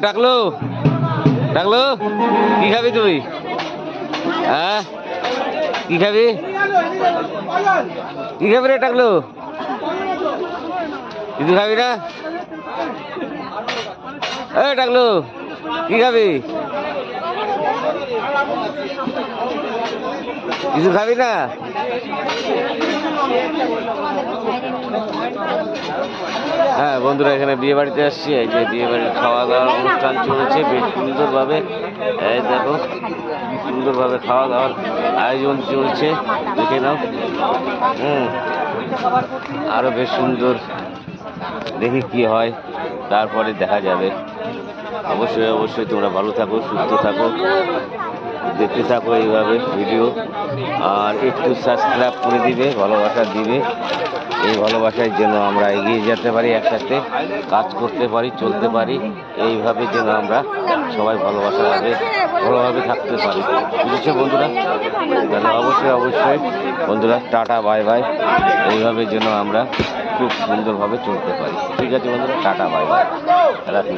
টাকলু টাকলু কি খাবি তুই? হ্যাঁ কি খাবি? কি খাবি রে টাকলু? কিছু খাবি না? টাকলু কি খাবি? কিছু খাবি না? হ্যাঁ বন্ধুরা, এখানে বিয়ে বাড়িতে আসছি। এই যে বিয়ে বাড়ির খাওয়া দাওয়ার অনুষ্ঠান চলছে বেশ সুন্দরভাবে। এই দেখো সুন্দরভাবে খাওয়া দাওয়ার আয়োজন চলছে, দেখে নাও। আরো বেশ সুন্দর, দেখি কি হয়, তারপরে দেখা যাবে। অবশ্যই অবশ্যই তোমরা ভালো থাকো, সুস্থ থাকো, দেখতে থাকো এইভাবে ভিডিও, আর একটু সাবস্ক্রাইব করে দিবে, ভালোবাসা দিবে। এই ভালোবাসার জন্য আমরা এগিয়ে যেতে পারি, একসাথে কাজ করতে পারি, চলতে পারি। এইভাবে যেন আমরা সবাই ভালোভাবে থাকতে পারি, বুঝেছো বন্ধুরা? তাহলে অবশ্যই অবশ্যই বন্ধুরা, টাটা বাই বাই। এইভাবে যেন আমরা খুব সুন্দরভাবে চলতে পারি। ঠিক আছে বন্ধুরা, টাটা বাই বাই, রাখি।